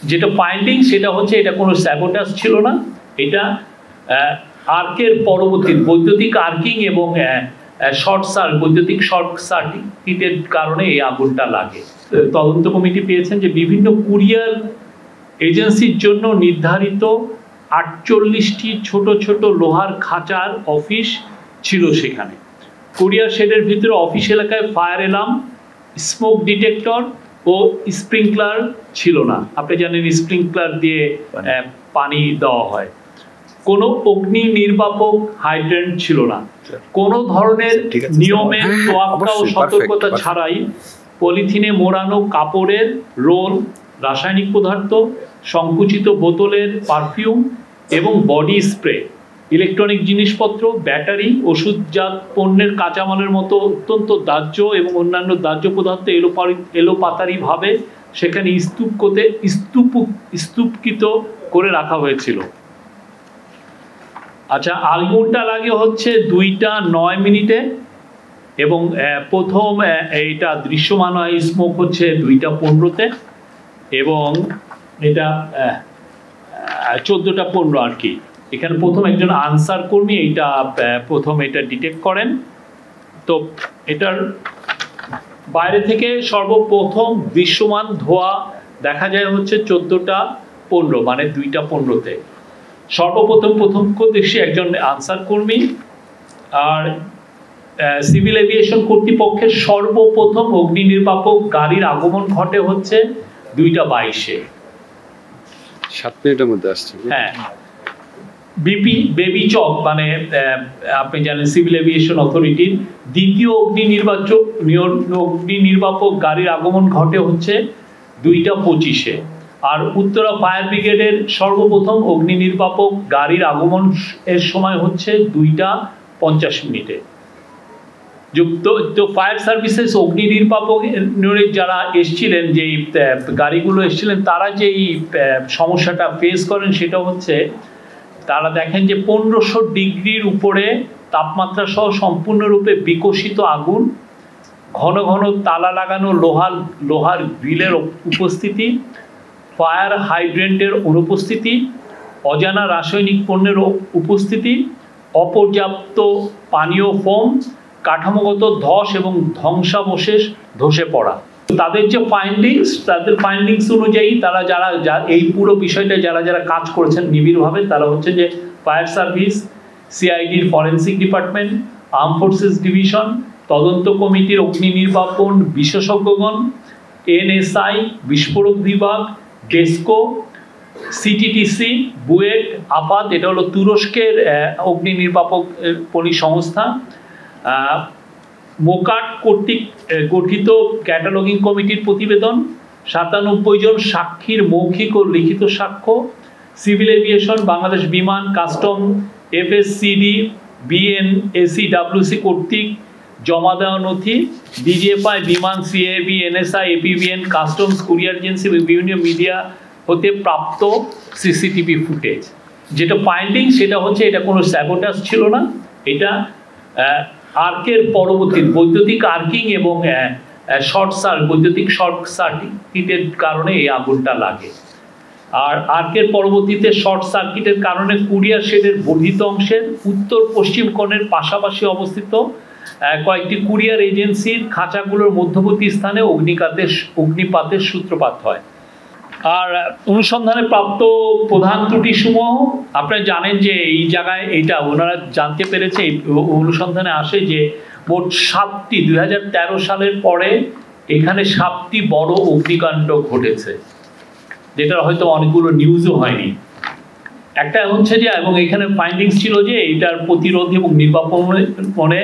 যেটা ফাইন্ডিং সেটা হচ্ছে এটা কোনো স্যাবোটাজ ছিল না, এটা আর্কের পরবর্তী বৈদ্যুতিক আর্কিং এবং বৈদ্যুতিক শর্ট সার্কিটের কারণে এই আগুনটা লাগে। তদন্ত কমিটি পেয়েছেন যে বিভিন্ন কুরিয়ার এজেন্সির জন্য নির্ধারিত 48টি ছোট ছোট লোহার খাঁচার অফিস ছিল সেখানে। কুরিয়ার শেডের ভিতরে অফিস এলাকায় ফায়ার অ্যালার্ম, স্মোক ডিটেক্টর ও স্প্রিংকলার ছিল না। আপনি জানেন স্প্রিংকলার দিয়ে পানি দেওয়া হয়। কোনো অগ্নি নির্বাপক হাইড্রেন্ট ছিল না। কোনো ধরনের নিয়মের তোয়াক্কা ও সতর্কতা ছাড়াই পলিথিনে মোড়ানো কাপড়ের রোল, রাসায়নিক পদার্থ, সংকুচিত বোতলের পারফিউম এবং বডি স্প্রে, ইলেকট্রনিক জিনিসপত্র, ব্যাটারি, ওষুধজাত পণ্যের কাঁচামালের মতো অত্যন্ত দাহ্য এবং অন্যান্য দাহ্য পদার্থ এলোপাতারিভাবে সেখানে স্তূপকৃত করে রাখা হয়েছিল। আচ্ছা, আগুনটা লাগে হচ্ছে 2:09 এবং প্রথম এইটা দৃশ্যমান হয় স্মোক হচ্ছে 2:15 এবং এটা 14:15 আর কি। এখানে প্রথম একজন আনসার কর্মী এইটা প্রথম এটা ডিটেক্ট করেন। তো এটার বাইরে থেকে সর্বপ্রথম দৃশ্যমান ধোঁয়া দেখা যায় হচ্ছে 14:15 মানে 2:15-তে। সর্বপ্রথম প্রত্যক্ষদর্শী একজন আনসার কর্মী। আর সিভিল এভিয়েশন কর্তৃপক্ষের সর্বপ্রথম অগ্নি নির্বাপক গাড়ির আগমন ঘটে হচ্ছে 2:22-এ, 7 মিনিটের মধ্যে আসছে। হ্যাঁ, বেবি চক মানে আপনি জানেন সিভিল এভিয়েশন অথরিটির দ্বিতীয় অগ্নি নির্বাপক গাড়ির আগমন ঘটে হচ্ছে 2:25-এ। আর উত্তরা ফায়ার ব্রিগেডের সর্বপ্রথম অগ্নি নির্বাপক গাড়ির আগমন এর সময় হচ্ছে 2:50 তো ফায়ার সার্ভিসেস অগ্নি নির্বাপক যারা এসছিলেন, যেই গাড়িগুলো এসছিলেন, তারা যেই সমস্যাটা ফেস করেন সেটা হচ্ছে তারা দেখেন যে 1500 ডিগ্রির উপরে তাপমাত্রা সহ সম্পূর্ণরূপে বিকশিত আগুন, ঘন ঘন তালা লাগানো লোহার গ্রিলের উপস্থিতি, ফায়ার হাইড্রেন্টের অনুপস্থিতি, অজানা রাসায়নিক পণ্যের উপস্থিতি, অপর্যাপ্ত পানীয় ফোম, কাঠামোগত ধস এবং ধ্বংসাবশেষ ধসে পড়া। তাদের যে ফাইন্ডিংস অনুযায়ী তারা যারা এই পুরো বিষয়টা যারা কাজ করেছেন নিবিড়ভাবে, তারা হচ্ছে যে ফায়ার সার্ভিস, সিআইডির forensic department, arm forces division, তদন্ত কমিটির অগ্নি নির্বাপন বিশেষজ্ঞগণ, এনএসআই, বিস্ফোরক বিভাগ, ডেস্কো, সিটিটিসি, বুয়েট, আপাত, এটা হলো তুরস্কের অগ্নি নির্বাপক সংস্থা, মোকাট কর্তৃক গঠিত ক্যাটালগিং কমিটির প্রতিবেদন, 97 জন সাক্ষীর মৌখিক ও লিখিত সাক্ষ্য, সিভিল এভিয়েশন, বাংলাদেশ বিমান, কাস্টম, এফএসসিডি, বিএনএসিডব্লিউসি কর্তৃক জমা দেওয়া নথি, ডিজিএফআই, বিমান, CAB, NSI, APBN, customs, courier agency এবং বিভিন্ন মিডিয়া হতে প্রাপ্ত সিসিটিভি ফুটেজ। যেটা ফাইন্ডিং সেটা হচ্ছে এটা কোনো স্যাবোটাজ ছিল না, এটা আর্কের পরবর্তী বৈদ্যুতিক আর্কিং এবং বৈদ্যুতিক শর্ট সার্কিটের কারণে এই আগুনটা লাগে। আর আর্কের পরবর্তীতে শর্ট সার্কিটের কারণে কুরিয়ার শেডের বর্ধিত অংশের উত্তর পশ্চিম কোণের পাশাপাশি অবস্থিত কয়েকটি কুরিয়ার এজেন্সির খাঁচাগুলোর মধ্যবর্তী স্থানে অগ্নিপাতের সূত্রপাত হয়। আর অনুসন্ধানে প্রাপ্ত প্রধান ত্রুটিসমূহ আপনারা জানেন যে এই জায়গায় এটা ওনারা জানতে পেরেছে, এই অনুসন্ধানে আসে যে মোট 7টি 2013 সালের পরে এখানে 7টি বড় অগ্নিকাণ্ড ঘটেছে, যেটা হয়তো অনেকগুলো নিউজও হয়নি। একটা হচ্ছে যে, এবং এখানে ফাইন্ডিংস ছিল যে এটার প্রতিরোধ এবং নির্বাপনে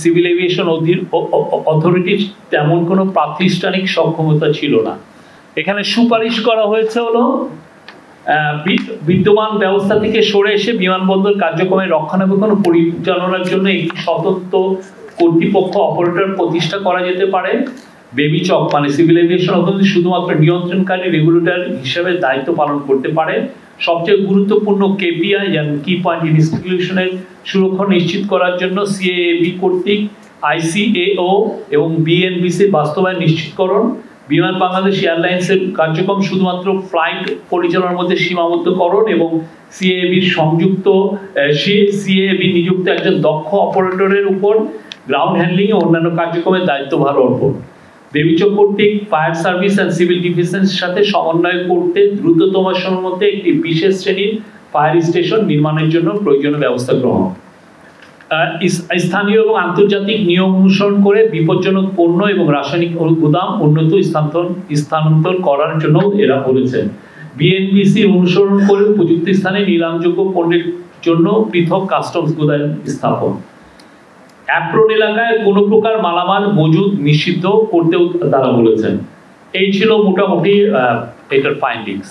সিভিল এভিয়েশন অথরিটির তেমন কোনো প্রাতিষ্ঠানিক সক্ষমতা ছিল না। এখানে সুপারিশ করা হয়েছে হলো বিদ্যমান ব্যবস্থা থেকে সরে এসে বিমানবন্দর কার্যক্রমের রক্ষণাবেক্ষণ ও পরিচালনার জন্য একটি স্বতন্ত্র কর্তৃপক্ষ অপারেটর প্রতিষ্ঠা করা যেতে পারে। বেবি চক মানে সিভিল এভিয়েশন অথরিটি শুধুমাত্র নিয়ন্ত্রণকারী রেগুলেটর হিসেবে দায়িত্ব পালন করতে পারে। সবচেয়ে গুরুত্বপূর্ণ কেপিআই যেমন কি পয়েন্ট ইনস্টিটিউশনের সুরক্ষা নিশ্চিত করার জন্য সিএবি কর্তৃক আইসিএও এবং বিএনবিসির বাস্তবায়ন নিশ্চিতকরণ, বিমান বাংলাদেশ এয়ারলাইন্সের কার্যক্রম শুধুমাত্র ফ্লাইট পরিচালনার মধ্যে সীমাবদ্ধকরণ এবং সিএবি নিযুক্ত একজন দক্ষ অপারেটরের উপর গ্রাউন্ড হ্যান্ডলিং ও অন্যান্য কার্যক্রমের দায়িত্বভার অর্পণ। বেবিচক কর্তৃক ফায়ার সার্ভিস অ্যান্ড সিভিল ডিফেন্সের সাথে সমন্বয় করতে দ্রুততম সময়ের মধ্যে একটি বিশেষ শ্রেণীর ফায়ার স্টেশন নির্মাণের জন্য প্রয়োজনীয় ব্যবস্থা গ্রহণ। স্থানীয় এবং আন্তর্জাতিক নিয়ম অনুসরণ করে বিপজ্জনক পণ্য এবং রাসায়নিক গুদাম উন্নত স্থানান্তর করার জন্য এরা বলেছেন। বিএনপিসি অনুসরণ করে উপযুক্ত স্থানে নিলামযোগ্য পণ্যের জন্য পৃথক কাস্টমস গুদাম স্থাপন। অ্যাপ্রন এলাকায় কোনো প্রকার মালামাল মজুদ নিষিদ্ধ করতেও তারা বলেছেন। এই ছিল মোটামুটি এটার ফাইন্ডিংস।